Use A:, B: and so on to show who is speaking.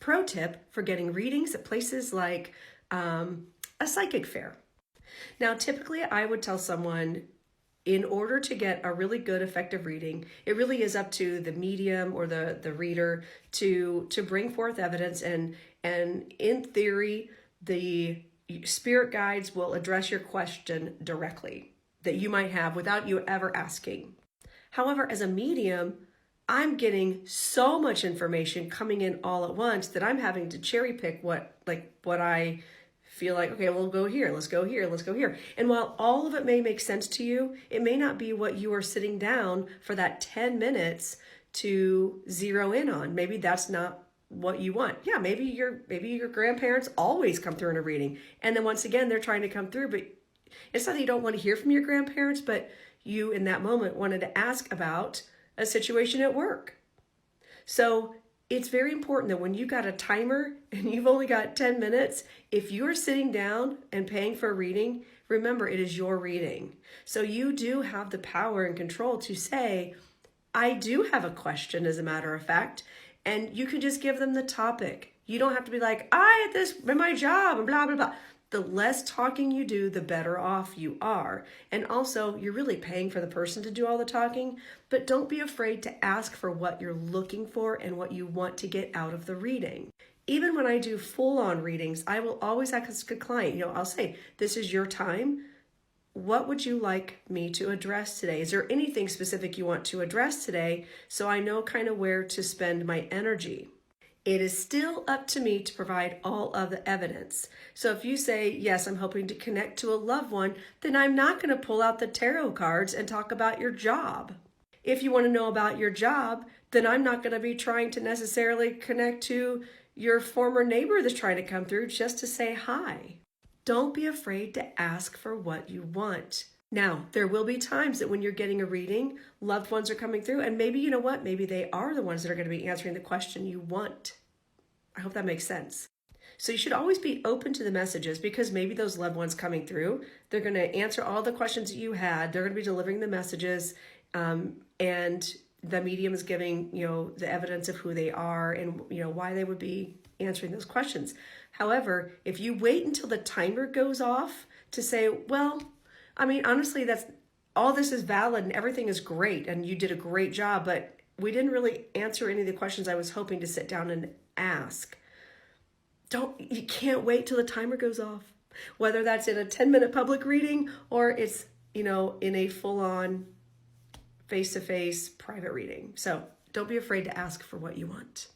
A: pro tip for getting readings at places like a psychic fair. Now, typically I would tell someone, in order to get a really good effective reading, it really is up to the medium or the reader to bring forth evidence, and in theory the spirit guides will address your question directly that you might have without you ever asking. However, as a medium, I'm getting so much information coming in all at once that I'm having to cherry pick what I feel like, okay, we'll go here, let's go here, let's go here. And while all of it may make sense to you, it may not be what you are sitting down for that 10 minutes to zero in on. Maybe that's not what you want. Yeah, maybe your grandparents always come through in a reading. And then once again, they're trying to come through, but it's not that you don't want to hear from your grandparents, but you in that moment wanted to ask about a situation at work. So it's very important that when you got a timer and you've only got 10 minutes, if you're sitting down and paying for a reading, remember it is your reading. So you do have the power and control to say, I do have a question, as a matter of fact, and you can just give them the topic. You don't have to be like, I had this in my job and blah, blah, blah. The less talking you do, the better off you are. And also, you're really paying for the person to do all the talking, but don't be afraid to ask for what you're looking for and what you want to get out of the reading. Even when I do full-on readings, I will always ask a client, I'll say, this is your time. What would you like me to address today? Is there anything specific you want to address today so I know kind of where to spend my energy? It is still up to me to provide all of the evidence. So if you say, yes, I'm hoping to connect to a loved one, then I'm not going to pull out the tarot cards and talk about your job. If you want to know about your job, then I'm not going to be trying to necessarily connect to your former neighbor that's trying to come through just to say hi. Don't be afraid to ask for what you want. Now, there will be times that when you're getting a reading, loved ones are coming through, and maybe, you know what, maybe they are the ones that are going to be answering the question you want. I hope that makes sense. So you should always be open to the messages, because maybe those loved ones coming through, they're going to answer all the questions that you had. They're going to be delivering the messages, and the medium is giving, the evidence of who they are and, why they would be answering those questions. However, if you wait until the timer goes off to say, well, honestly, all this is valid and everything is great and you did a great job, but we didn't really answer any of the questions I was hoping to sit down and ask. You can't wait till the timer goes off, whether that's in a 10-minute public reading or it's, in a full-on face-to-face private reading. So don't be afraid to ask for what you want.